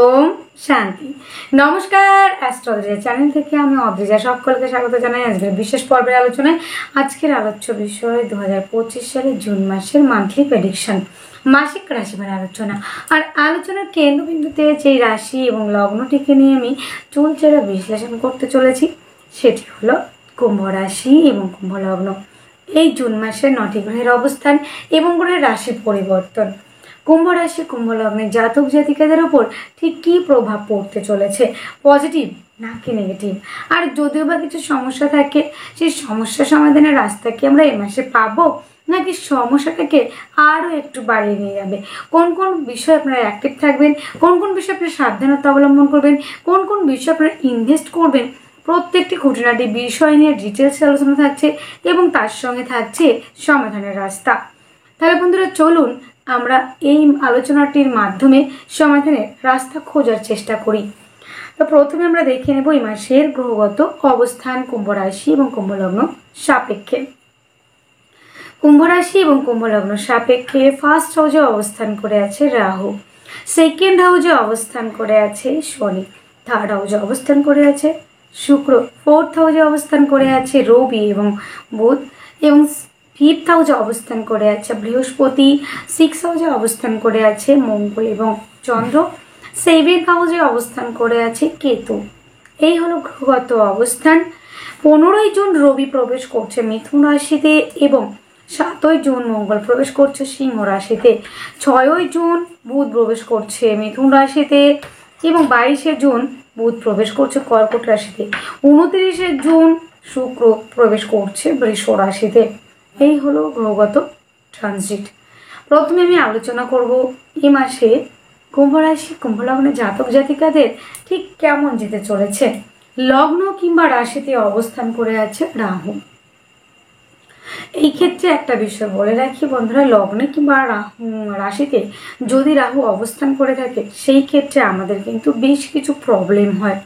ওম শান্তি। নমস্কার, astrology channel থেকে আমি অদ্রিজা সকলকে স্বাগত জানাই আজকের বিশেষ পর্বের আলোচনায়। আজকের আলোচ্য বিষয় 2025 সালের জুন মাসের মান্থলি প্রেডিকশন, মাসিক রাশিফল আলোচনা। আর আলোচনার কেন্দ্রবিন্দুতে যেই রাশি এবং লগ্নটিকে নিয়ে আমি চুলচেরা বিশ্লেষণ করতে চলেছি সেটি হলো কুম্ভ রাশি এবং কুম্ভ লগ্ন। এই জুন মাসের 9টি গ্রহের অবস্থান এবং গ্রহের রাশি পরিবর্তন কুম্ভ রাশি কুম্ভ লগ্নের জাতক জাতিকাদের উপর ঠিক কী প্রভাব পড়তে চলেছে, পজিটিভ নাকি নেগেটিভ। আর যদিও বা কিছু সমস্যা থাকে, সেই সমস্যা সমাধানের রাস্তা কি আমরা এ মাসে পাবো, নাকি সমস্যাটাকে আরও একটু বাড়িয়ে নিয়ে যাবে। কোন কোন বিষয়ে আপনারা অ্যাক্টিভ থাকবেন, কোন কোন বিষয়ে আপনারা সাবধানতা অবলম্বন করবেন, কোন কোন বিষয়ে আপনারা ইনভেস্ট করবেন, প্রত্যেকটি খুঁটিনাটি বিষয় নিয়ে ডিটেলস আলোচনা থাকছে এবং তার সঙ্গে থাকছে সমাধানের রাস্তা। তাহলে বন্ধুরা চলুন আমরা এই আলোচনাটির মাধ্যমে সমাধানের রাস্তা খোঁজার চেষ্টা করি। তো প্রথমে আমরা দেখে নেব এই মাসের গ্রহগত অবস্থান কুম্ভ রাশি এবং কুম্ভ লগ্ন সাপেক্ষে। কুম্ভ রাশি এবং কুম্ভ লগ্ন সাপেক্ষে ফার্স্ট হাউসে অবস্থান করে আছে রাহু, সেকেন্ড হাউসে অবস্থান করে আছে শনি, থার্ড হাউসে অবস্থান করে আছে শুক্র, ফোর্থ হাউসে অবস্থান করে আছে রবি এবং বুধ, এবং ফিফথ হাউসে অবস্থান করে আছে বৃহস্পতি, সিক্স হাউসে অবস্থান করে আছে মঙ্গল এবং চন্দ্র, সেভেন্থ হাউসে অবস্থান করে আছে কেতু। এই হলো গ্রহগত অবস্থান। 15ই জুন রবি প্রবেশ করছে মিথুন রাশিতে এবং 7ই জুন মঙ্গল প্রবেশ করছে সিংহ রাশিতে, 6ই জুন বুধ প্রবেশ করছে মিথুন রাশিতে এবং 22শে জুন বুধ প্রবেশ করছে কর্কট রাশিতে, 29শে জুন শুক্র প্রবেশ করছে বৃষ রাশিতে। এই হলো গ্রহগত ট্রানজিট। প্রথমে আমি আলোচনা করব এই মাসে কুম্ভ রাশি কুম্ভ লগ্নের জাতক জাতিকাদের ঠিক কেমন যেতে চলেছে। লগ্ন কিংবা রাশিতে অবস্থান করে আছে রাহু। এই ক্ষেত্রে একটা বিষয় বলে রাখি বন্ধুরা, লগ্নে কিংবা রাশিতে যদি রাহু অবস্থান করে থাকে সেই ক্ষেত্রে আমাদের কিন্তু বেশ কিছু প্রবলেম হয়,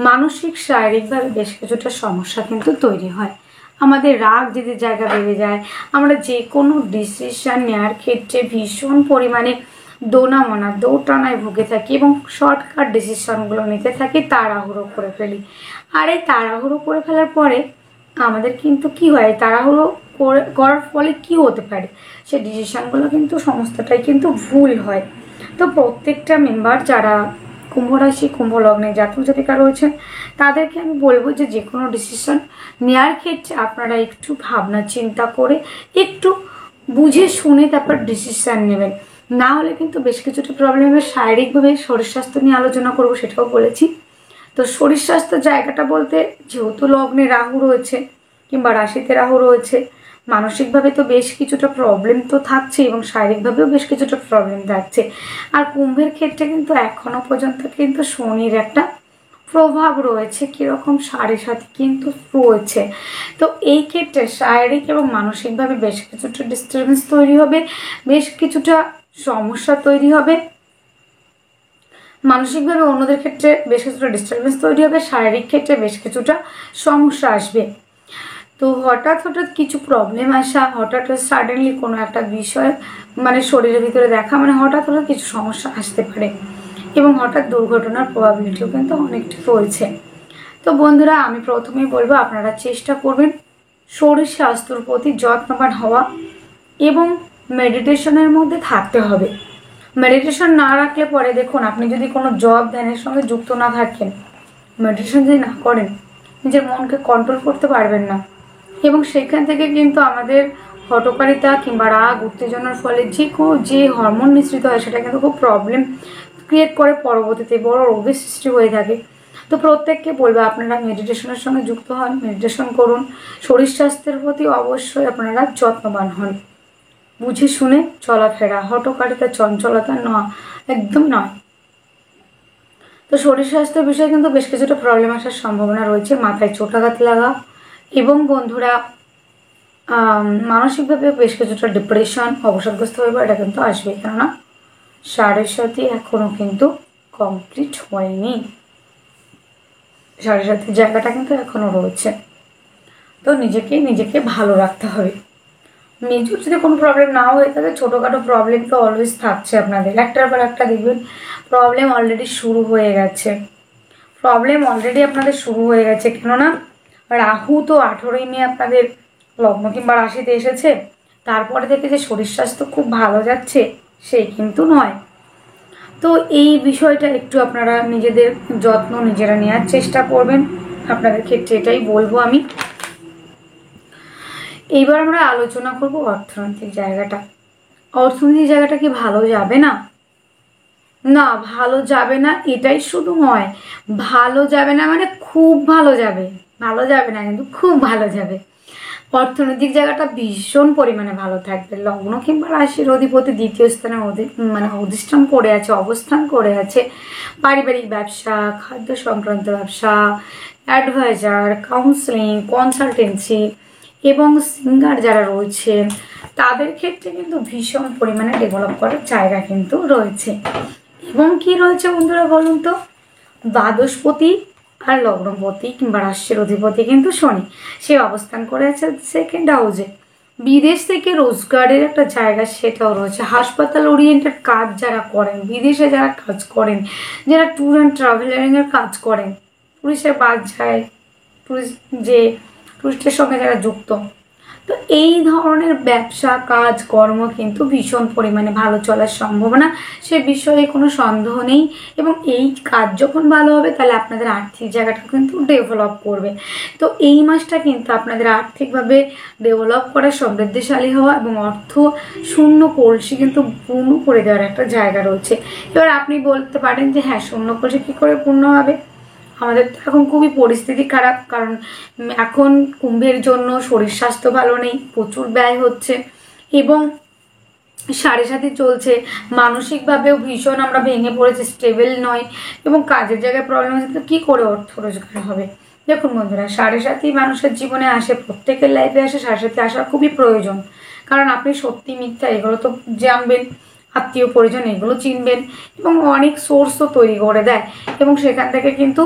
মানসিক শারীরিকভাবে বেশ কিছুটা সমস্যা কিন্তু তৈরি হয়। আমাদের রাগ যদি জায়গা বেড়ে যায়, আমরা যে কোনো ডিসিশন নেওয়ার ক্ষেত্রে ভীষণ পরিমাণে দৌটানায় ভুগে থাকি এবং শর্টকাট ডিসিশনগুলো নিতে থাকি, তাড়াহুড়ো করে ফেলি। আর এই তাড়াহুড়ো করে ফেলার পরে আমাদের কিন্তু কি হয়, তাড়াহুড়ো করার ফলে কি হতে পারে, সেই ডিসিশনগুলো কিন্তু সমস্তটাই কিন্তু ভুল হয়। তো প্রত্যেকটা মেম্বার যারা কুম্ভ রাশি কুম্ভ লগ্নে জাতক জাতিকা রয়েছেন তাদেরকে আমি বলবো যে কোনো ডিসিশন নেওয়ার ক্ষেত্রে আপনারা একটু ভাবনা চিন্তা করে একটু বুঝে শুনে তারপর ডিসিশন নেবেন, না হলে কিন্তু বেশ কিছুটা প্রবলেম হবে। শারীরিকভাবে শরীর স্বাস্থ্য নিয়ে আলোচনা করব, সেটাও বলেছি। তো শরীর স্বাস্থ্য জায়গাটা বলতে যেহেতু লগ্নে রাহু রয়েছে কিংবা রাশিতে রাহু রয়েছে, মানসিকভাবে তো বেশ কিছুটা প্রবলেম তো থাকছে এবং শারীরিকভাবেও বেশ কিছুটা প্রবলেম থাকছে। আর কুম্ভের ক্ষেত্রে কিন্তু এখনো পর্যন্ত কিন্তু শনির একটা প্রভাব রয়েছে, কিরকম 7.5 কিন্তু রয়েছে। তো এই ক্ষেত্রে শারীরিক এবং মানসিকভাবে বেশ কিছুটা ডিস্টারবেন্স তৈরি হবে, বেশ কিছুটা সমস্যা তৈরি হবে। মানসিকভাবে অন্যদের ক্ষেত্রে বেশ কিছুটা ডিস্টারবেন্স তৈরি হবে, শারীরিক ক্ষেত্রে বেশ কিছুটা সমস্যা আসবে। তো হঠাৎ কিছু প্রবলেম আসা, হঠাৎ সাডেনলি কোনো একটা বিষয় মানে শরীরের ভিতরে দেখা, মানে হঠাৎ কিছু সমস্যা আসতে পারে এবং হঠাৎ দুর্ঘটনার প্রবাবিলিটিও কিন্তু অনেকটা রয়েছে। তো বন্ধুরা আমি প্রথমেই বলবো আপনারা চেষ্টা করবেন শরীর স্বাস্থ্যের প্রতি যত্নবান হওয়া এবং মেডিটেশনের মধ্যে থাকতে হবে। মেডিটেশন না রাখলে পরে দেখুন, আপনি যদি কোনো জব ধ্যানের সঙ্গে যুক্ত না থাকেন, মেডিটেশন যদি না করেন, নিজের মনকে কন্ট্রোল করতে পারবেন না এবং সেখান থেকে কিন্তু আমাদের হঠকারিতা কিংবা রাগ উত্তেজনার ফলে যে হরমোন নিঃসৃত হয় সেটা কিন্তু খুব প্রবলেম ক্রিয়েট করে, পরবর্তীতে বড় রোগের সৃষ্টি হয়ে থাকে। তো প্রত্যেককে বলবো আপনারা মেডিটেশনের সঙ্গে যুক্ত হন, মেডিটেশন করুন, শরীর স্বাস্থ্যের প্রতি অবশ্যই আপনারা যত্নবান হন, বুঝে শুনে চলাফেরা, হঠকারিতা চঞ্চলতা একদম নয়। তো শরীর স্বাস্থ্যের বিষয়ে কিন্তু বেশ কিছুটা প্রবলেম আসার সম্ভাবনা রয়েছে, মাথায় চোটাঘাত লাগা এবং বন্ধুরা মানসিকভাবে বেশ কিছুটা ডিপ্রেশন, অবসাদগ্রস্ত হয়ে এটা কিন্তু আসবে, কেননা 7.5 এখনো কিন্তু কমপ্লিট হয়নি, 7.5 জায়গাটা কিন্তু এখনো রয়েছে। তো নিজেকে ভালো রাখতে হবে, মেজর যদি কোনো প্রবলেম না হয়ে থাকে, ছোটোখাটো প্রবলেম তো অলওয়েজ থাকছে আপনাদের, একটার পর একটা দেখবেন প্রবলেম অলরেডি শুরু হয়ে গেছে। আপনাদের শুরু হয়ে গেছে, কেননা রাহু তো 18ই মে আপনাদের লগ্ন কিংবা রাশিতে এসেছে। তারপরে থেকে যে শরীর স্বাস্থ্য খুব ভালো যাচ্ছে সেই কিন্তু নয়। তো এই বিষয়টা একটু আপনারা নিজেদের যত্ন নিজেরা নেওয়ার চেষ্টা করবেন, আপনাদের ক্ষেত্রে এটাই বলবো আমি। এইবার আমরা আলোচনা করব অর্থনৈতিক জায়গাটা। অর্থনৈতিক জায়গাটা কি ভালো যাবে না? না, ভালো যাবে না এটাই শুধু নয়, ভালো যাবে না মানে খুব ভালো যাবে, ভালো যাবে না কিন্তু খুব ভালো যাবে। অর্থনৈতিক জায়গাটা ভীষণ পরিমাণে ভালো থাকবে। লগ্ন কিংবা রাশির অধিপতি দ্বিতীয় স্থানে অধিষ্ঠান করে আছে, অবস্থান করে আছে। পারিবারিক ব্যবসা, খাদ্য সংক্রান্ত ব্যবসা, অ্যাডভাইজার, কাউন্সেলিং, কনসালটেন্সি এবং সিঙ্গার যারা রয়েছেন তাদের ক্ষেত্রে কিন্তু ভীষণ পরিমাণে ডেভেলপ করার জায়গা কিন্তু রয়েছে। এবং কি রয়েছে বন্ধুরা বলুন তো, দ্বাদশপতি আর লগ্নপতি কিংবা রাশির অধিপতি কিন্তু শনি, সে অবস্থান করে আছে সেকেন্ড হাউসে। বিদেশ থেকে রোজগারের একটা জায়গা সেটাও রয়েছে। হাসপাতাল ওরিয়েন্টেড কাজ যারা করেন, বিদেশে যারা কাজ করেন, যারা ট্যুর অ্যান্ড ট্রাভেলারিংয়ের কাজ করেন, টুরিস্টের বাদ যায়, টুরিস্টের সঙ্গে যারা যুক্ত, তো এই ধরনের ব্যবসা কাজ কর্ম কিন্তু ভীষণ পরিমাণে ভালো চলার সম্ভাবনা, সে বিষয়ে কোনো সন্দেহ নেই। এবং এই কাজ যখন ভালো হবে তাহলে আপনাদের আর্থিক জায়গাটা কিন্তু ডেভেলপ করবে। তো এই মাসটা কিন্তু আপনাদের আর্থিকভাবে ডেভেলপ করা, সমৃদ্ধিশালী হওয়া এবং অর্থ শূন্য কলসি কিন্তু পূর্ণ করে দেওয়ার একটা জায়গা রয়েছে। এবার আপনি বলতে পারেন যে হ্যাঁ, শূন্য কলসি কী করে পূর্ণ হবে? আমাদের তো এখন খুবই পরিস্থিতি খারাপ, কারণ এখন কুম্ভের জন্য শরীর স্বাস্থ্য ভালো নেই, প্রচুর ব্যয় হচ্ছে এবং সাড়ে সাথে চলছে, মানসিকভাবেও ভীষণ আমরা ভেঙে পড়েছি, স্টেবল নয় এবং কাজের জায়গায় প্রবলেম হচ্ছে। তো কী করে অর্থ রোজগার হবে? দেখুন বন্ধুরা, সাড়ে সাথী মানুষের জীবনে আসে, প্রত্যেকের লাইফে আসে, সাড়ে সাথে আসা খুবই প্রয়োজন। কারণ আপনি সত্যি মিথ্যা এগুলো তো জানবেন, আত্মীয় পরিজন এগুলো চিনবেন এবং অনেক সোর্সও তৈরি করে দেয় এবং সেখান থেকে কিন্তু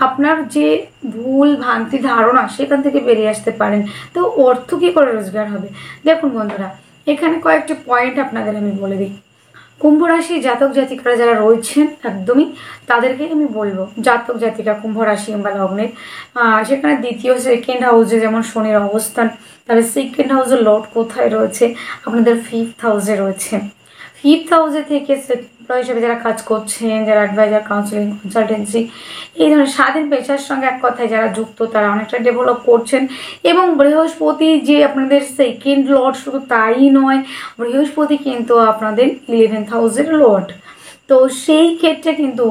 আপনার যে ভুল ভ্রান্তি ধারণা সেখান থেকে বেরিয়ে আসতে পারেন। তো অর্থ কী করে রোজগার হবে? দেখুন বন্ধুরা, এখানে কয়েকটি পয়েন্ট আপনাদের আমি বলে দিই। কুম্ভ রাশি জাতক জাতিকারা যারা রয়েছেন একদমই তাদেরকে আমি বলবো, জাতক জাতিকা কুম্ভ রাশি কিংবা লগ্নের, সেখানে দ্বিতীয় সেকেন্ড হাউসে যেমন শনির অবস্থান, তাহলে সেকেন্ড হাউসের লর্ড কোথায় রয়েছে? আপনাদের ফিফথ হাউসে রয়েছে। ফিফথ হাউসে থেকে এমপ্লয় হিসেবে যারা কাজ করছেন, যারা অ্যাডভাইজার, কাউন্সিলিং, কনসালটেন্সি, এই ধরনের স্বাধীন পেশার সঙ্গে এক কথায় যারা যুক্ত তারা অনেকটা ডেভেলপ করছেন। এবং বৃহস্পতি যে আপনাদের সেকেন্ড লর্ড, শুধু তাই নয়, বৃহস্পতি কিন্তু আপনাদের 11th হাউসের লর্ড। তো সেই ক্ষেত্রে কিন্তু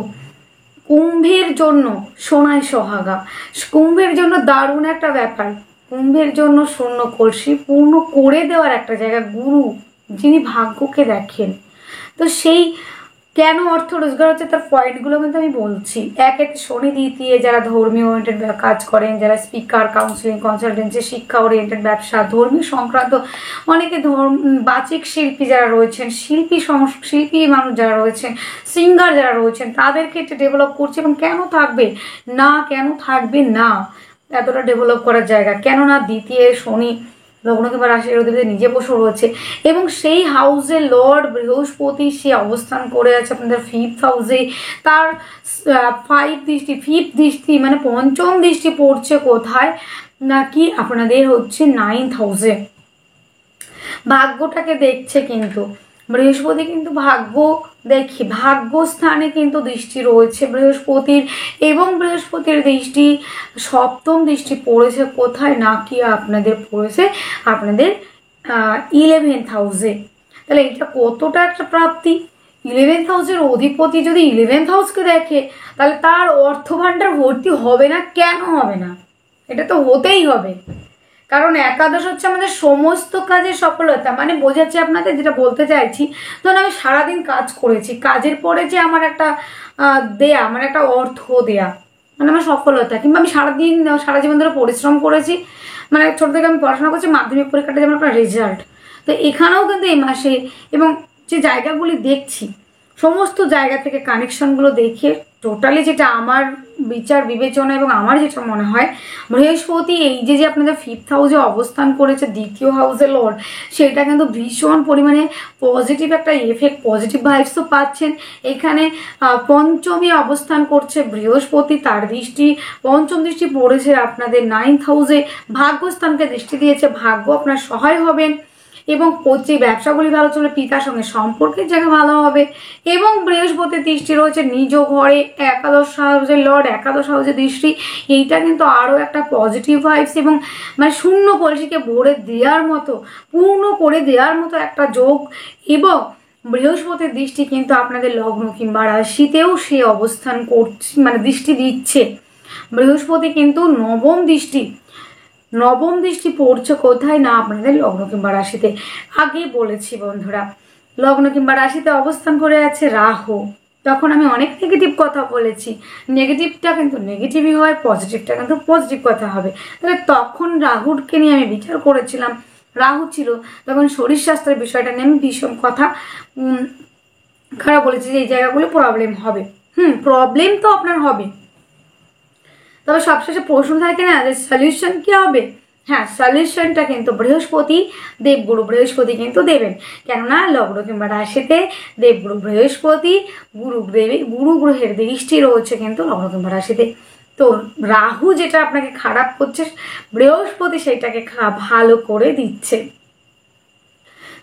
কুম্ভের জন্য সোনায় সোহাগা, কুম্ভের জন্য দারুণ একটা ব্যাপার, কুম্ভের জন্য শূন্য কলসি পূর্ণ করে দেওয়ার একটা জায়গা, গুরু যিনি ভাগ্যকে দেখেন। তো সেই কেন অর্থ রোজগার হচ্ছে তার পয়েন্টগুলো কিন্তু আমি বলছি। একে শনি, দ্বিতীয় যারা ধর্মীয় ওরিয়েন্টেড কাজ করেন, যারা স্পিকার, কাউন্সিলিং, কনসালটেন্সি, শিক্ষা ওরিয়েন্টেড ব্যবসা, ধর্মীয় সংক্রান্ত অনেকে বাচিক শিল্পী যারা রয়েছেন, শিল্পী মানুষ যারা রয়েছেন, সিঙ্গার যারা রয়েছেন, তাদের ক্ষেত্রে ডেভেলপ করছে। এবং কেন থাকবে না এতটা ডেভেলপ করার জায়গা? কেননা দ্বিতীয় শনি লগ্ন কিংবা রাশির অধিপতি নিজে বসে রয়েছে এবং সেই হাউসে লর্ড বৃহস্পতি সে অবস্থান করে আছে আপনাদের ফিফথ হাউসে। তার ফিফথ দৃষ্টি মানে পঞ্চম দৃষ্টি পড়ছে কোথায়? নাকি আপনাদের হচ্ছে 9th হাউসে। ভাগ্যটাকে দেখছে কিন্তু বৃহস্পতি, কিন্তু ভাগ্যস্থানে কিন্তু দৃষ্টি রয়েছে বৃহস্পতির এবং বৃহস্পতির দৃষ্টি সপ্তম দৃষ্টি পড়েছে কোথায়? নাকি আপনাদের পড়েছে আপনাদের 11th হাউসে। তাহলে এটা কতটা একটা প্রাপ্তি! 11th হাউসের অধিপতি যদি 11th হাউসকে দেখে তাহলে তার অর্থ ভাণ্ডার ভর্তি হবে না? কেন হবে না? এটা তো হতেই হবে, কারণ একাদশ হচ্ছে আমাদের সমস্ত কাজের সফলতা। মানে বোঝাচ্ছি আপনাদের, যেটা বলতে চাইছি, ধরুন আমি সারাদিন কাজ করেছি, কাজের পরে যে আমার একটা আমার একটা অর্থ দেয়া মানে আমার সফলতা, কিংবা আমি সারা জীবন ধরে পরিশ্রম করেছি, মানে ছোট থেকে আমি পড়াশোনা করছি, মাধ্যমিক পরীক্ষাটা যেমন একটা রেজাল্ট। তো এখানেও কিন্তু এই মাসে এবং যে জায়গাগুলি দেখছি সমস্ত জায়গা থেকে কানেকশনগুলো দেখে টোটালি যেটা আমার বিচার বিবেচনা এবং আমার যেটা মনে হয়, বৃহস্পতি এই যে আপনাদের 5th হাউসে অবস্থান করেছে, দ্বিতীয় হাউসে লর্ড, সেটা কিন্তু ভীষণ পরিমাণে পজিটিভ একটা এফেক্ট, পজিটিভ ভাইবস তো পাচ্ছেন। এখানে পঞ্চমী অবস্থান করছে বৃহস্পতি, তার দৃষ্টি, পঞ্চম দৃষ্টি পড়েছে আপনাদের 9th হাউসে, ভাগ্যস্থানকে দৃষ্টি দিয়েছে, ভাগ্য আপনার সহায় হবেন এবং ব্যবসাগুলি ভালো চলে, পিতার সঙ্গে সম্পর্কের জায়গা ভালো হবে এবং বৃহস্পতির দৃষ্টি রয়েছে নিজ ঘরে, একাদশ হাউসের লর্ড, একাদশ হাউসের দৃষ্টি, এইটা কিন্তু আরও একটা পজিটিভ ভাইবস এবং মানে শূন্য কলসিকে ভরে দেওয়ার মতো, পূর্ণ করে দেওয়ার মতো একটা যোগ। এবং বৃহস্পতির দৃষ্টি কিন্তু আপনাদের লগ্ন কিংবা রাশিতেও সে অবস্থান করছে, মানে দৃষ্টি দিচ্ছে। বৃহস্পতি কিন্তু নবম দৃষ্টি পড়ছে কোথায় না আপনাদের লগ্ন কিংবা রাশিতে। আগেই বলেছি বন্ধুরা, লগ্ন কিংবা রাশিতে অবস্থান করে আছে রাহু। তখন আমি অনেক নেগেটিভ কথা বলেছি, নেগেটিভটা কিন্তু নেগেটিভই হয়, পজিটিভটা কিন্তু পজিটিভ কথা হবে। তাহলে তখন রাহুরকে নিয়ে আমি বিচার করেছিলাম, রাহু ছিল তখন শরীর স্বাস্থ্যের বিষয়টা নিয়ে আমি ভীষণ কথা খারাপ বলেছি যে এই জায়গাগুলো প্রবলেম হবে। প্রবলেম তো আপনার হবে, তবে সবশেষে প্রশ্ন থাকে না যে সলিউশন কি হবে। হ্যাঁ, সলিউশনটা কিন্তু বৃহস্পতি, দেবগুরু বৃহস্পতি কিন্তু দেবেন। কেননা লগ্ন কিংবা রাশিতে দেবগুরু বৃহস্পতি, গুরু গ্রহের দৃষ্টি রয়েছে কিন্তু লগ্ন কিংবা রাশিতে। তো রাহু যেটা আপনাকে খারাপ করছে, বৃহস্পতি সেইটাকে ভালো করে দিচ্ছে।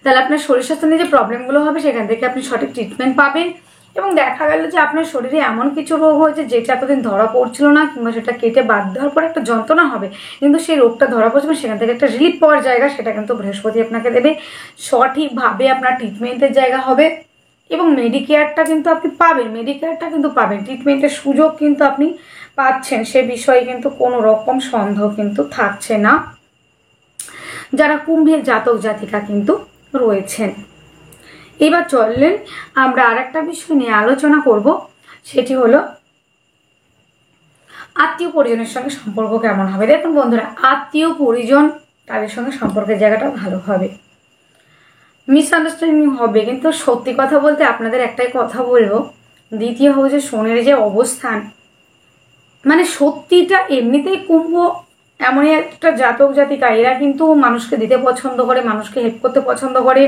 তাহলে আপনার শরীর স্বাস্থ্য নিয়ে যে প্রবলেমগুলো হবে সেখান থেকে আপনি সঠিক ট্রিটমেন্ট পাবেন এবং দেখা গেল যে আপনার শরীরে এমন কিছু রোগ হয়েছে যেটা এতদিন ধরা পড়ছিল না, কিংবা সেটা কেটে বাদ দেওয়ার পর একটা যন্ত্রণা হবে, কিন্তু সেই রোগটা ধরা পড়ছে, সেখান থেকে একটা রিলিফ পাওয়ার জায়গা সেটা কিন্তু বৃহস্পতি আপনাকে দেবে। সঠিকভাবে আপনার ট্রিটমেন্টের জায়গা হবে এবং মেডিকেয়ারটা কিন্তু আপনি পাবেন, ট্রিটমেন্টের সুযোগ কিন্তু আপনি পাচ্ছেন, সে বিষয়ে কিন্তু কোনো রকম সন্দেহ কিন্তু থাকছে না যারা কুম্ভের জাতক জাতিকা কিন্তু রয়েছেন। এবার চললেন আমরা আর একটা বিষয় নিয়ে আলোচনা করব, সেটি হলো আত্মীয় পরিজনের সঙ্গে সম্পর্ক কেমন হবে। দেখুন বন্ধুরা, আত্মীয় পরিজন তাদের সঙ্গে সম্পর্কের জায়গাটা ভালো হবে, মিসআন্ডারস্ট্যান্ডিং হবে, কিন্তু সত্যি কথা বলতে আপনাদের একটাই কথা বলবো, দ্বিতীয় হাউসে শনির যে অবস্থান, মানে সত্যিটা এমনিতেই কুম্ভ এমনই একটা জাতক জাতিকা, এরা কিন্তু মানুষকে দিতে পছন্দ করে, মানুষকে হেল্প করতে পছন্দ করে,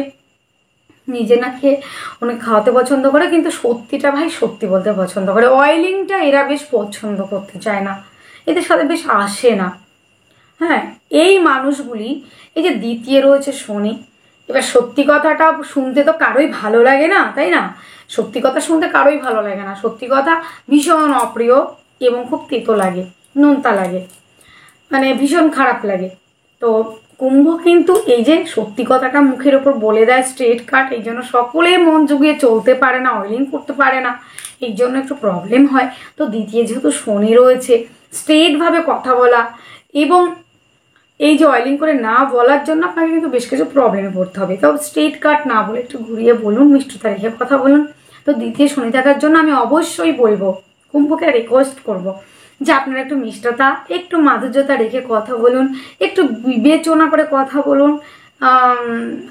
নিজে না খেয়ে অনেক খাওয়াতে পছন্দ করে, কিন্তু সত্যিটা ভাই সত্যি বলতে পছন্দ করে। অয়েলিংটা এরা বেশ পছন্দ করতে চায় না, এদের সাথে বেশ আসে না। হ্যাঁ, এই মানুষগুলি, এই যে দ্বিতীয় রয়েছে শনি, এবার সত্যি কথাটা শুনতে তো কারোই ভালো লাগে না, তাই না? সত্যি কথা শুনতে কারোই ভালো লাগে না, সত্যি কথা ভীষণ অপ্রিয় এবং খুব তেতো লাগে, নোনতা লাগে, মানে ভীষণ খারাপ লাগে। তো কুম্ভ কিন্তু এই যে সত্যি কথাটা মুখের ওপর বলে দেয় স্ট্রেট কাট, এই জন্য সকলে মন জুগিয়ে চলতে পারে না, অয়েলিং করতে পারে না, এই জন্য একটু প্রবলেম হয়। তো দ্বিতীয় যেহেতু শনি রয়েছে, স্ট্রেটভাবে কথা বলা এবং এই যে অয়েলিং করে না বলার জন্য আপনাকে কিন্তু বেশ কিছু প্রবলেমে পড়তে হবে। তো স্ট্রেট কাট না বলে একটু ঘুরিয়ে বলুন, মিষ্টতা রেখে কথা বলুন। তো দ্বিতীয় শনি থাকার জন্য আমি অবশ্যই বলবো, কুম্ভকে রিকোয়েস্ট করব যে আপনারা একটু মিষ্টতা, একটু মাধুর্যতা রেখে কথা বলুন, একটু বিবেচনা করে কথা বলুন।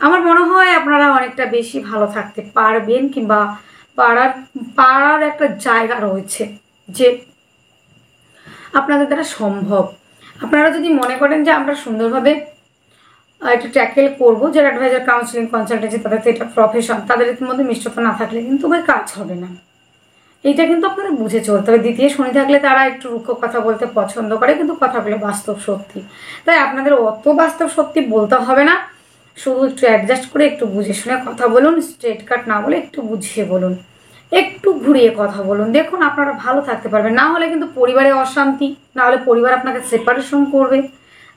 আমার মনে হয় আপনারা অনেকটা বেশি ভালো থাকতে পারবেন, কিংবা পারার একটা জায়গা রয়েছে যে আপনাদের দ্বারা সম্ভব। আপনারা যদি মনে করেন যে আমরা সুন্দরভাবে একটু ট্যাকেল করবো, যারা অ্যাডভাইজার, কাউন্সিলিং, কনসালটেন্সি, তাদের তো এটা প্রফেশন, তাদের মধ্যে মিষ্টতা না থাকলে কিন্তু ভাই কাজ হবে না, এইটা কিন্তু আপনাদের বুঝে চলতে হবে। দ্বিতীয় শনি থাকলে তারা একটু রুক্ষ কথা বলতে পছন্দ করে, কিন্তু কথাগুলো বাস্তব সত্যি, তাই আপনাদের অত বাস্তব সত্যি বলতে হবে না, শুধু একটু অ্যাডজাস্ট করে একটু বুঝে শুনে কথা বলুন, স্ট্রেট কাট না বলে একটু বুঝিয়ে বলুন, একটু ঘুরিয়ে কথা বলুন, দেখুন আপনারা ভালো থাকতে পারবেন। না হলে কিন্তু পরিবারে অশান্তি, না হলে পরিবার আপনাকে সেপারেশন করবে,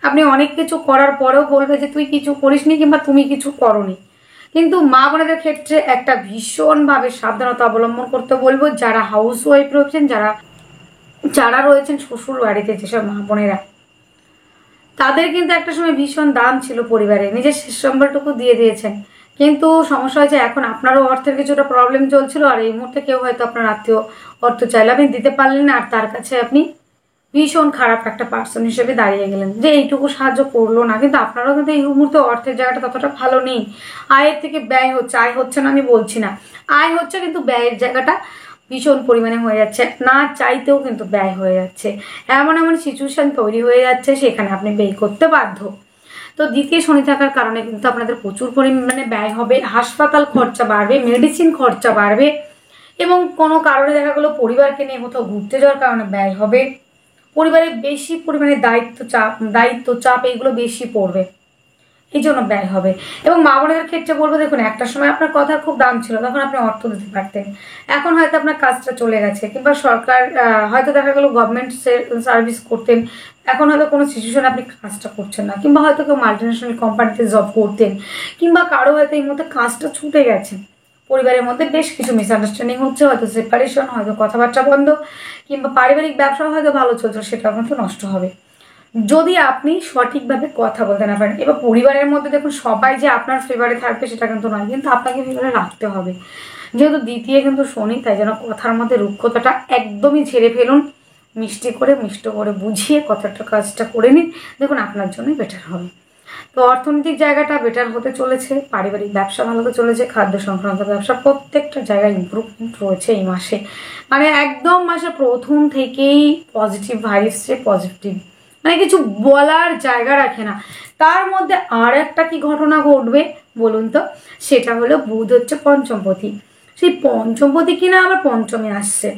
আপনি অনেক কিছু করার পরেও বলবে যে তুই কিছু করিসনি কিংবা তুমি কিছু করনি। কিন্তু মা বোনেদের ক্ষেত্রে একটা ভীষণভাবে সাবধানতা অবলম্বন করতে বলবো, যারা হাউস ওয়াইফ রয়েছেন, যারা রয়েছেন শ্বশুর বাড়িতে, যেসব মা বোনেরা, তাদের কিন্তু একটা সময় ভীষণ দাম ছিল পরিবারে, নিজের শেষ সম্বলটুকু দিয়ে দিয়েছেন, কিন্তু সমস্যা হয়েছে এখন আপনারও অর্থের কিছুটা প্রবলেম চলছিল, আর এই মুহূর্তে কেউ হয়তো আপনার আত্মীয় অর্থ চাইলে আপনি দিতে পারলেন না, আর তার কাছে আপনি ভীষণ খারাপ একটা পার্সন হিসেবে দাঁড়িয়ে গেলেন, যে এইটুকু সাহায্য করলো না। কিন্তু আপনারাও কিন্তু এই মুহূর্তে অর্থের জায়গাটা ততটা ভালো নেই। আয়ের থেকে ব্যয় হচ্ছে, আয় হচ্ছে না আমি বলছি না, আয় হচ্ছে কিন্তু ব্যয়ের জায়গাটা ভীষণ পরিমাণে হয়ে যাচ্ছে, না চাইতেও কিন্তু ব্যয় হয়ে যাচ্ছে। এমন এমন সিচুয়েশন তৈরি হয়ে যাচ্ছে সেখানে আপনি ব্যয় করতে বাধ্য। তো দ্বিতীয় শনি থাকার কারণে কিন্তু আপনাদের প্রচুর পরিমাণে ব্যয় হবে, হাসপাতাল খরচা বাড়বে, মেডিসিন খরচা বাড়বে, এবং কোনো কারণে দেখা গেলো পরিবারকে নিয়ে কোথাও ঘুরতে যাওয়ার কারণে ব্যয় হবে। পরিবারে বেশি পরিমাণে দায়িত্ব চাপ এইগুলো বেশি পড়বে, এই জন্য ব্যয় হবে। এবং মা বোনের ক্ষেত্রে বলবো, দেখুন একটা সময় আপনার কথার খুব দাম ছিল, তখন আপনি অর্থ দিতে পারতেন। এখন হয়তো আপনার কাজটা চলে গেছে, কিংবা সরকার হয়তো দেখা গেলো গভর্নমেন্ট সার্ভিস করতেন, এখন হয়তো কোনো সিচুয়েশনে আপনি কাজটা করছেন না, কিংবা হয়তো কেউ মাল্টিন্যাশনাল কোম্পানিতে জব করতেন, কিংবা কারো হয়তো এই মধ্যে কাজটা ছুটে গেছে। পরিবারের মধ্যে বেশ কিছু মিসআন্ডারস্ট্যান্ডিং হচ্ছে, হয়তো সেপারেশন, হয়তো কথাবার্তা বন্ধ, কিংবা পারিবারিক ব্যবসা হয়তো ভালো চলছে, সেটাও কিন্তু নষ্ট হবে যদি আপনি সঠিকভাবে কথা বলতে না পারেন। এবার পরিবারের মধ্যে দেখুন সবাই যে আপনার ফেভারে থাকবে সেটা কিন্তু নয়, কিন্তু আপনাকে ফেভারে রাখতে হবে। যেহেতু দ্বিতীয় কিন্তু শনি, তাই যেন কথার মধ্যে রুক্ষতাটা একদমই ঝেড়ে ফেলুন, মিষ্টি করে বুঝিয়ে কথাটা কাজটা করে নিন, দেখুন আপনার জন্যই বেটার হবে। তো অর্থনৈতিক জায়গাটা বেটার হতে চলেছে, পারিবারিক ব্যবসা ভালো হতে চলেছে, খাদ্য সংক্রান্ত ব্যবসা প্রত্যেকটা জায়গায় ইমপ্রুভমেন্ট রয়েছে এই মাসে। মানে একদম মাসে প্রথম থেকেই পজিটিভ ভাইবসে পজিটিভ, মানে কিছু বলার জায়গা রাখে না। তার মধ্যে আর একটা কি ঘটনা ঘটবে বলুন তো, সেটা হলো বুধ হচ্ছে পঞ্চমপতি। সেই পঞ্চমপতি কিনা আবার পঞ্চমে আসছে,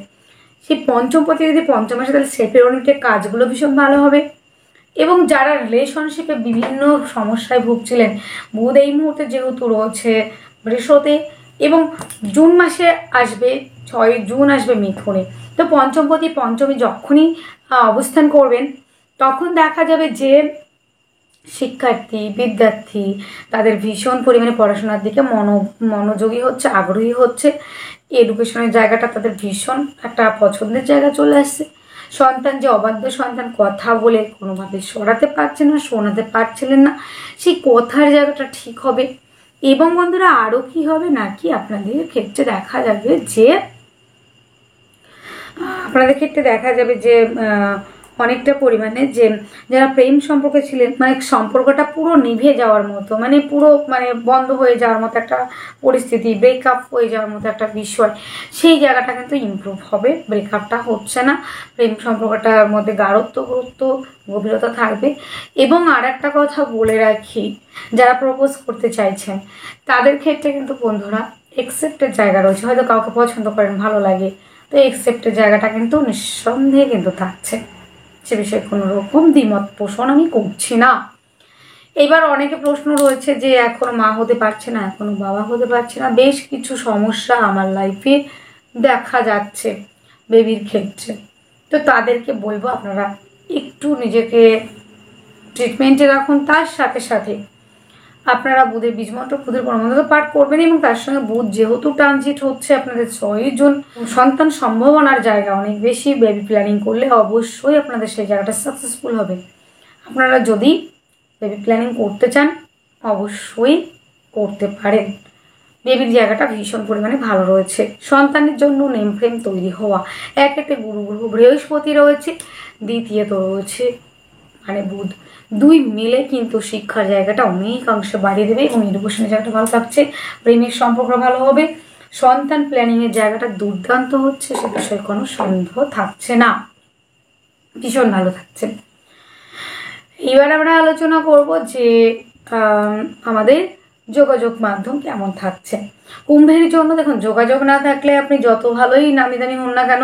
সেই পঞ্চমপতি যদি পঞ্চমে আসে তাহলে সেফেরনিটের কাজগুলো ভীষণ ভালো হবে। এবং যারা রিলেশনশিপে বিভিন্ন সমস্যায় ভুগছিলেন, বুধ এই মুহূর্তে যেহেতু রয়েছে বৃষতে, এবং জুন মাসে আসবে, 6 জুন আসবে মিথুনে। তো পঞ্চমপতি পঞ্চমী যখনই অবস্থান করবেন, তখন দেখা যাবে যে বিদ্যার্থী তাদের ভীষণ পরিমাণে পড়াশোনার দিকে মনোযোগী হচ্ছে, আগ্রহী হচ্ছে। এডুকেশনের জায়গাটা তাদের ভীষণ একটা পছন্দের জায়গা চলে আসছে। সন্তান যে অবাধ্য সন্তান, কথা বলে কোনোভাবে সরাতে পারছে না, শোনাতে পারছিলেন না, সেই কথার জায়গাটা ঠিক হবে। এবং বন্ধুরা আরও কি হবে নাকি, আপনাদের ক্ষেত্রে দেখা যাবে যে অনেকটা পরিমাণে যে যারা প্রেম সম্পর্কে ছিলেন, মানে সম্পর্কটা পুরো নিভে যাওয়ার মতো, মানে পুরো বন্ধ হয়ে যাওয়ার মতো একটা পরিস্থিতি, ব্রেকআপ হয়ে যাওয়ার মতো একটা বিষয়, সেই জায়গাটা কিন্তু ইমপ্রুভ হবে। ব্রেকআপটা হচ্ছে না, প্রেম সম্পর্কটার মধ্যে গুরুত্ব গভীরতা থাকবে। এবং আর একটা কথা বলে রাখি, যারা প্রপোজ করতে চাইছেন তাদের ক্ষেত্রে কিন্তু বন্ধুরা একসেপ্টের জায়গা রয়েছে। হয়তো কাউকে পছন্দ করেন, ভালো লাগে, তো একসেপ্টের জায়গাটা কিন্তু নিঃসন্দেহে কিন্তু থাকছে, সে বিষয়ে কোনো রকম দ্বিমত পোষণ আমি করছি না। এবার অনেকে প্রশ্ন রয়েছে যে এখনো মা হতে পারছে না, এখনো বাবা হতে পারছে না, বেশ কিছু সমস্যা আমার লাইফে দেখা যাচ্ছে বেবির ক্ষেত্রে। তো তাদেরকে বলবো আপনারা একটু নিজেকে ট্রিটমেন্টে রাখুন। তার সাথে সাথে আপনারা বুধের বীজমন্ত্র, বুধের পরমন্ত্র পাঠ করবেন, এবং তার সঙ্গে বুধ যেহেতু ট্রানজিট হচ্ছে আপনাদের 6 জুন, সন্তান সম্ভাবনার জায়গা অনেক বেশি। বেবি প্ল্যানিং করলে অবশ্যই আপনাদের সেই জায়গাটা সাকসেসফুল হবে। আপনারা যদি বেবি প্ল্যানিং করতে চান অবশ্যই করতে পারেন। বেবির জায়গাটা ভীষণ পরিমাণে ভালো রয়েছে। সন্তানের জন্য নেম ফ্রেম তৈরি হওয়া, একেতে গুরু গ্রহ বৃহস্পতি রয়েছে, দ্বিতীয়ত রয়েছে বুধ, দুই মিলে কিন্তু শিক্ষার জায়গাটা অনেকাংশে বাড়িয়ে দেবে, এবং এডুকেশনের জায়গাটা ভালো থাকছে, প্রেমের সম্পর্ক ভালো হবে, সন্তান প্ল্যানিংয়ের জায়গাটা দুর্দান্ত হচ্ছে, সে বিষয়ে কোনো সন্দেহ থাকছে না, ভীষণ ভালো থাকছে। এবার আমরা আলোচনা করব যে আমাদের যোগাযোগ মাধ্যম কেমন থাকছে কুম্ভের জন্য। দেখুন, যোগাযোগ না থাকলে আপনি যত ভালোই নামি দামি হন না কেন,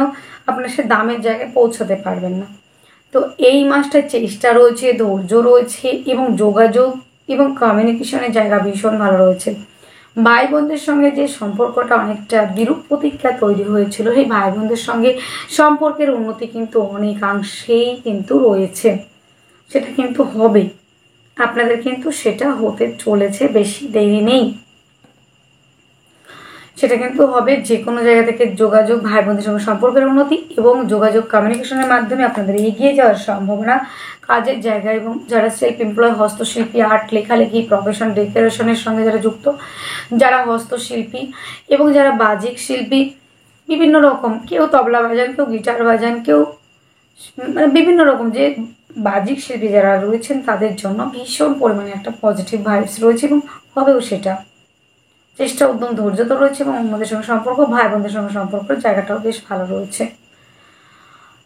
আপনার সে দামের জায়গায় পৌঁছাতে পারবেন না। তো এই মাসটায় চেষ্টা রয়েছে, ধৈর্য রয়েছে, এবং যোগাযোগ এবং কমিউনিকেশনের জায়গা ভীষণ ভালো রয়েছে। ভাই বোনদের সঙ্গে যে সম্পর্কটা অনেকটা বিরূপ প্রতিক্রিয়া তৈরি হয়েছিল, সেই ভাই বোনদের সঙ্গে সম্পর্কের উন্নতি কিন্তু অনেকাংশেই কিন্তু রয়েছে, সেটা কিন্তু হবে আপনাদের, কিন্তু সেটা হতে চলেছে, বেশি দেরি নেই, সেটা কিন্তু হবে। যে কোনো জায়গা থেকে যোগাযোগ, ভাই বোনদের সঙ্গে সম্পর্কের উন্নতি এবং যোগাযোগ কমিউনিকেশনের মাধ্যমে আপনাদের এগিয়ে যাওয়ার সম্ভাবনা। কাজের জায়গা এবং যারা সেলফ এমপ্লয়, হস্তশিল্পী, আর্ট, লেখালেখি, প্রফেশন, ডেকোরেশনের সঙ্গে যারা যুক্ত, যারা হস্তশিল্পী এবং যারা বাজিক শিল্পী, বিভিন্ন রকম, কেউ তবলা বাজান, কেউ গিটার বাজান, কেউ মানে বিভিন্ন রকম যে বাহ্যিক শিল্পী যারা রয়েছেন তাদের জন্য ভীষণ পরিমাণে একটা পজিটিভ ভাইবস রয়েছে এবং হবেও সেটা। চেষ্টা উদ্যম ধৈর্য তো রয়েছে এবং অন্যদের সঙ্গে সম্পর্ক, ভাই বোনদের সঙ্গে সম্পর্কের জায়গাটাও বেশ ভালো রয়েছে।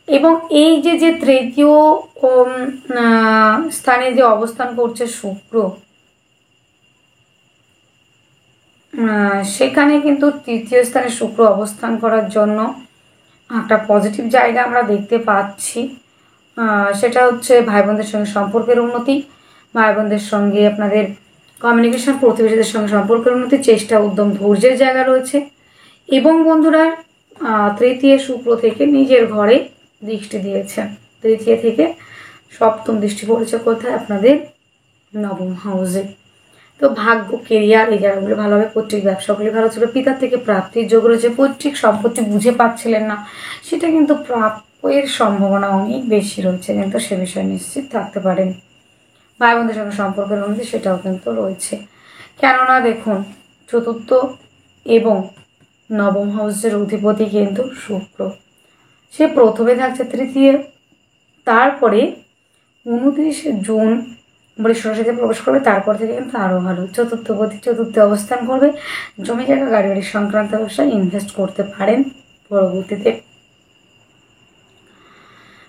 এবং এই যে যে তৃতীয় স্থানে যে অবস্থান করছে শুক্র, সেখানে কিন্তু তৃতীয় স্থানে শুক্র অবস্থান করার জন্য একটা পজিটিভ জায়গা আমরা দেখতে পাচ্ছি। সেটা হচ্ছে ভাই বোনদের সঙ্গে সম্পর্কের উন্নতি, ভাই বোনদের সঙ্গে আপনাদের কমিউনিকেশন, প্রতিবেশীদের সঙ্গে সম্পর্কের উন্নতি, চেষ্টা উদ্যম ধৈর্যের জায়গা রয়েছে। এবং বন্ধুরা তৃতীয় শুক্র থেকে নিজের ঘরে দৃষ্টি দিয়েছেন, তৃতীয় থেকে সপ্তম দৃষ্টি পড়েছে কোথায়? আপনাদের নবম হাউসে। তো ভাগ্য, কেরিয়ার এই জায়গাগুলো ভালো হবে, পৈতৃক ব্যবসাগুলি ভালো ছিল, পিতার থেকে প্রাপ্তির যোগ রয়েছে। পৈতৃক সম্পত্তি বুঝে পাচ্ছিলেন না, সেটা কিন্তু প্রাপ্যের সম্ভাবনা অনেক বেশি রয়েছে, কিন্তু সে বিষয়ে নিশ্চিত থাকতে পারেন। ভাই বোনদের সঙ্গে সম্পর্কের উন্নতি সেটাও কিন্তু রয়েছে, কেননা দেখুন চতুর্থ এবং নবম হাউসের অধিপতি কিন্তু শুক্র, সে প্রথমে থাকছে তৃতীয়, তারপরে 29শে জুন বৃষরাশিতে প্রবেশ করবে, তারপর থেকে কিন্তু আরও ভালো। চতুর্থে অবস্থান করবে, জমি জায়গা গাড়ি বাড়ি সংক্রান্ত ব্যবসায় ইনভেস্ট করতে পারেন পরবর্তীতে।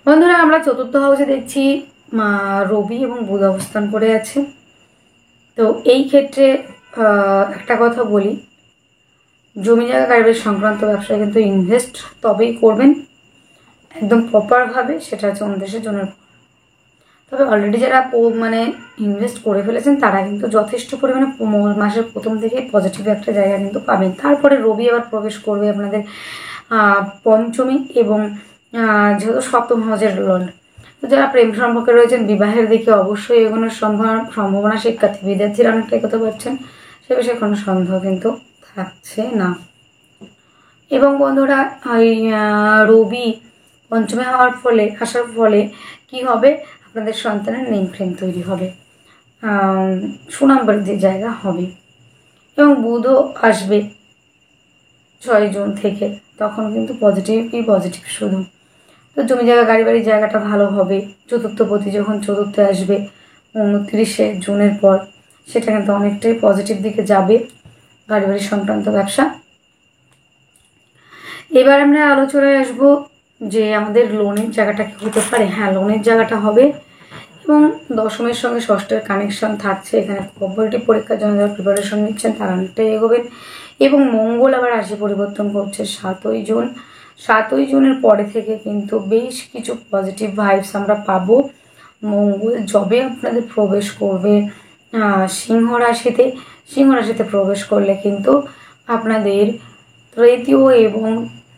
বন্ধুরা আমরা চতুর্থ হাউসে দেখছি রবি এবং বুধ অবস্থান করে আছে। তো এই ক্ষেত্রে একটা কথা বলি, জমি জায়গা গাড়ি বাড়ি সংক্রান্ত ব্যবসায় কিন্তু ইনভেস্ট তবেই করবেন একদম প্রপারভাবে, সেটা হচ্ছে অন্যদেশের জন্য। তবে অলরেডি যারা মানে ইনভেস্ট করে ফেলেছেন তারা কিন্তু যথেষ্ট পরিমাণে মাসের প্রথম থেকে পজিটিভ একটা জায়গা কিন্তু পাবেন। তারপরে রবি আবার প্রবেশ করবে আপনাদের পঞ্চমী এবং যেহেতু সপ্তম হাউসের লর্ড, তো যারা প্রেম সম্পর্কে রয়েছেন বিবাহের দিকে অবশ্যই এগোনোর সম্ভাবনা শিক্ষার্থী বিদ্যার্থীরা অনেকটা এগোতে পারছেন, সে বিষয়ে কোনো সন্দেহ কিন্তু থাকছে না। এবং বন্ধুরা ওই রবি পঞ্চমে আসার ফলে কি হবে? আপনাদের সন্তানের নেম ফ্রেম তৈরি হবে, সুনাম বৃদ্ধির জায়গা হবে। এবং বুধও আসবে 6 জুন থেকে, তখন কিন্তু পজিটিভ শুধু। তো জমি জায়গা গাড়ি বাড়ির জায়গাটা ভালো হবে। চতুর্থপতি যখন চতুর্থে আসবে 29শে জুনের পর, সেটা কিন্তু অনেকটাই পজিটিভ দিকে যাবে, গাড়ি বাড়ি সংক্রান্ত ব্যবসা। এবার আমরা আলোচনায় আসবো যে আমাদের লোনের জায়গাটা কি হতে পারে। হ্যাঁ, লোনের জায়গাটা হবে এবং দশমের সঙ্গে ষষ্ঠের কানেকশন থাকছে এখানে। কম্পিটিটিভ পরীক্ষার জন্য যারা প্রিপারেশন নিচ্ছেন তারা অনেকটাই এগোবেন। এবং মঙ্গল আবার রাশি পরিবর্তন করছে 7ই জুন। 7ই জুনের পরে থেকে কিন্তু বেশ কিছু পজিটিভ ভাইবস আমরা পাবো। মঙ্গল যবে আপনাদের প্রবেশ করবে সিংহ রাশিতে প্রবেশ করলে কিন্তু আপনাদের তৃতীয় এবং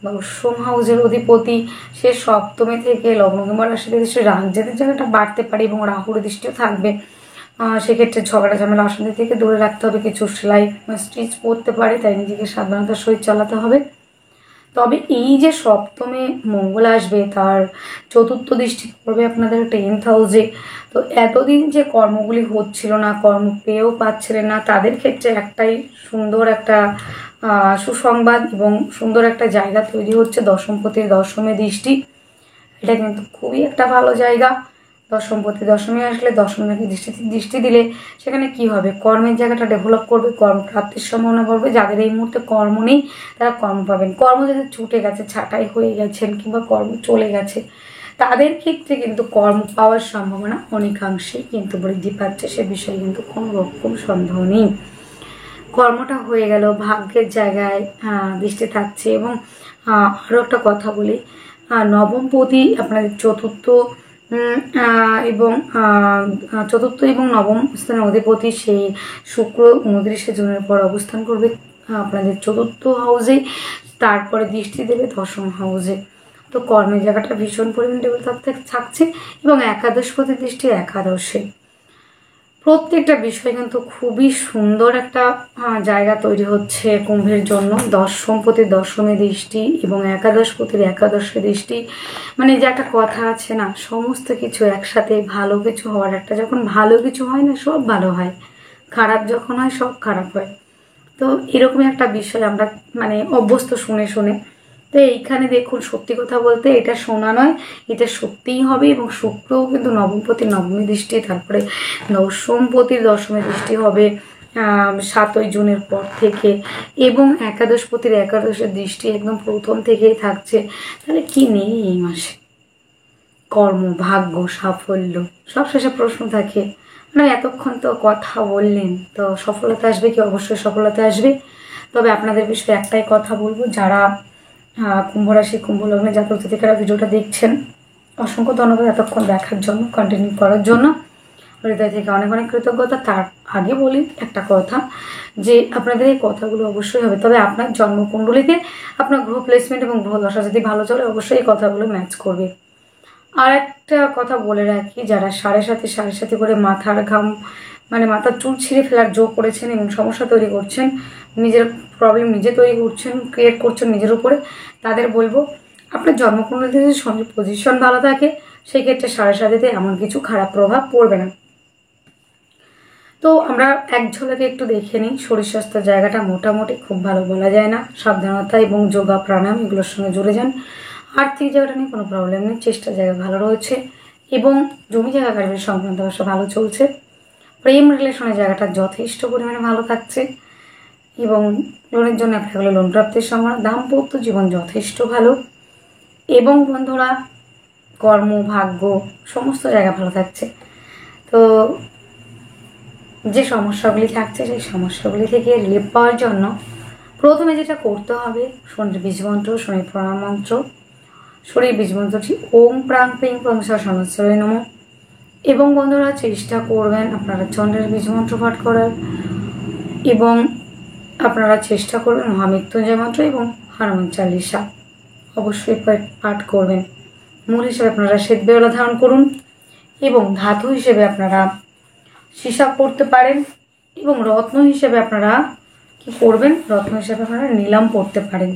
দশম হাউসের অধিপতি সে সপ্তমী থেকে লগ্ন কিংবা রাশিতে দৃষ্টি রাজ্যের জায়গাটা বাড়তে পারে এবং রাহুর দৃষ্টিও থাকবে। সেক্ষেত্রে ঝগড়া ঝামেলা অশান্তি থেকে দূরে রাখতে হবে। কিছু সেলাই স্টিচ পড়তে পারে, তাই নিজেকে সাবধানতার সহিত চালাতে হবে। তবে এই যে সপ্তমে মঙ্গল আসবে, তার চতুর্থ দৃষ্টি পড়বে আপনাদের 10th হাউসে। তো এতদিন যে কর্মগুলি হচ্ছিল না, কর্ম পেয়েও পাচ্ছিলেন না, তাদের ক্ষেত্রে একটাই সুন্দর একটা সুসংবাদ এবং সুন্দর একটা জায়গা তৈরি হচ্ছে। দশমপতির দশমে দৃষ্টি, এটা কিন্তু খুবই একটা ভালো জায়গা। দশমপতি দশমে আসলে দশম নাকি দৃষ্টি দিলে সেখানে কি হবে? কর্মের জায়গাটা ডেভেলপ করবে, কর্মপ্রাপ্তির সম্ভাবনা করবে। যাদের এই মুহূর্তে কর্ম নেই তারা কর্ম পাবেন। কর্ম যাদের ছুটে গেছে, ছাঁটাই হয়ে গেছেন কিংবা কর্ম চলে গেছে, তাদের ক্ষেত্রে কিন্তু কর্ম পাওয়ার সম্ভাবনা অনেকাংশেই কিন্তু বৃদ্ধি পাচ্ছে, সে বিষয়ে কিন্তু কোনো রকম সন্দেহ নেই। কর্মটা হয়ে গেল, ভাগ্যের জায়গায় দৃষ্টি থাকছে। এবং আরও একটা কথা বলি, নবমপতি আপনাদের চতুর্থ এবং নবম স্থানের অধিপতি সেই শুক্র 29শে জুনের পর অবস্থান করবে আপনাদের চতুর্থ হাউসে, তারপরে দৃষ্টি দেবে দশম হাউসে। তো কর্মের জায়গাটা ভীষণ পরিমাণ ডেভেলপ থাকছে। এবং একাদশপতি দৃষ্টি একাদশে, প্রত্যেকটা বিষয় কিন্তু খুবই সুন্দর একটা জায়গা তৈরি হচ্ছে কুম্ভের জন্য। দশমপতির দশমে দৃষ্টি এবং একাদশপতির একাদশে দৃষ্টি, মানে যে একটা কথা আছে না, সমস্ত কিছু একসাথে ভালো কিছু হওয়ার একটা, যখন ভালো কিছু হয় না সব ভালো হয়, খারাপ যখন হয় সব খারাপ হয়। তো এরকমই একটা বিষয় আমরা মানে অভ্যস্ত শুনে শুনে। তো এইখানে দেখুন, সত্যি কথা বলতে এটা শোনা নয়, এটা সত্যিই হবে। এবং শুক্রও কিন্তু নবমপতির নবমী দৃষ্টি, তারপরে দশমপতির দশমী দৃষ্টি হবে 7ই জুনের পর থেকে, এবং একাদশপতির একাদশের দৃষ্টি একদম প্রথম থেকেই থাকছে। তাহলে কি নেই এই মাসে? কর্ম, ভাগ্য, সাফল্য, সব শেষে প্রশ্ন থাকে। মানে এতক্ষণ তো কথা বললেন, তো সফলতা আসবে কি? অবশ্যই সফলতা আসবে। তবে আপনাদের বিষয়ে একটাই কথা বলবো, যারা কুম্ভ রাশি কুম্ভ লগ্নে জাতক জাতিকারা ভিডিওটা দেখছেন, অসংখ্য ধন্যবাদ এতক্ষণ দেখার জন্য, কন্টিনিউ করার জন্য। হৃদয় থেকে অনেক অনেক কৃতজ্ঞতা। তার আগে বলি একটা কথা, যে আপনাদের এই কথাগুলো অবশ্যই হবে, তবে আপনার জন্মকুণ্ডলিতে আপনার গ্রহ প্লেসমেন্ট এবং গ্রহ দশা যদি ভালো চলে, অবশ্যই এই কথাগুলো ম্যাচ করবে। আর একটা কথা বলে রাখি, যারা সাড়ে সাথে করে মাথার ঘাম, মানে মাথার চুল ছিঁড়ে ফেলার যোগ করেছেন এবং সমস্যা তৈরি করছেন, নিজের প্রবলেম নিজে তৈরি করছেন, ক্রিয়েট করছেন নিজের উপরে, তাদের বলবো আপনার জন্মকুণ্ডলিতে যদি শনির পজিশন ভালো থাকে, সেই ক্ষেত্রে সাড়ে সাথে এমন কিছু খারাপ প্রভাব পড়বে না। তো আমরা এক ঝলকে একটু দেখে নিই। শরীর স্বাস্থ্যের জায়গাটা মোটামুটি খুব ভালো বলা যায় না, সাবধানতা এবং যোগা প্রাণায়াম এগুলোর সঙ্গে জুড়ে যান। আর্থিক জায়গাটা নিয়ে কোনো প্রবলেম নেই, চেষ্টার জায়গা ভালো রয়েছে, এবং জমি জায়গা কারণের সংক্রান্ত ব্যবসা ভালো চলছে। প্রেম রিলেশনের জায়গাটা যথেষ্ট পরিমাণে ভালো থাকছে, এবং লোনের জন্য অ্যাপ্লাই করলে লোন প্রাপ্তির সম্ভাবনা। দাম্পত্য জীবন যথেষ্ট ভালো, এবং বন্ধুরা কর্ম, ভাগ্য সমস্ত জায়গা ভালো থাকছে। তো যে সমস্যাগুলি থাকছে, সেই সমস্যাগুলি থেকে রিলিফ পাওয়ার জন্য প্রথমে যেটা করতে হবে, শনির বীজ মন্ত্র, শনির প্রণাম মন্ত্র, শনির বীজ মন্ত্রটি ওম প্রাং প্রিং প্রংসা সনস্বরে নম। এবং বন্ধুরা চেষ্টা করবেন আপনারা চন্দ্রের বীজ মন্ত্র পাঠ করার, এবং আপনারা চেষ্টা করবেন মহামৃত্যুঞ্জয় মন্ত্র এবং হনুমান চালিসা অবশ্যই পাঠ করবেন। মূল হিসেবে আপনারা শ্বেত বেওলা ধারণ করুন, এবং ধাতু হিসেবে আপনারা সীসা পড়তে পারেন, এবং রত্ন হিসেবে আপনারা কি করবেন? রত্ন হিসেবে আপনারা নীলাম পড়তে পারেন।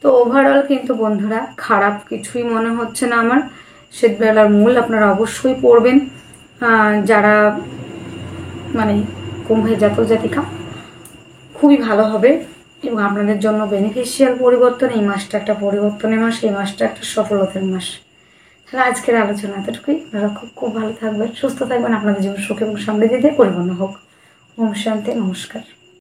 তো ওভারঅল কিন্তু বন্ধুরা খারাপ কিছুই মনে হচ্ছে না আমার। শ্বেতবেলার মূল আপনারা অবশ্যই পড়বেন, যারা মানে কুম্ভের জাতক জাতিকা, খুবই ভালো হবে এবং আপনাদের জন্য বেনিফিশিয়াল পরিবর্তন। এই মাসটা একটা পরিবর্তনের মাস, এই মাসটা একটা সফলতার মাস। তাহলে আজকের আলোচনা এতটুকুই। আপনারা খুব খুব ভালো থাকবেন, সুস্থ থাকবেন, আপনাদের জীবন সুখ এবং সমৃদ্ধি দিয়ে পরিপূর্ণ হোক। ওম শান্তি, নমস্কার।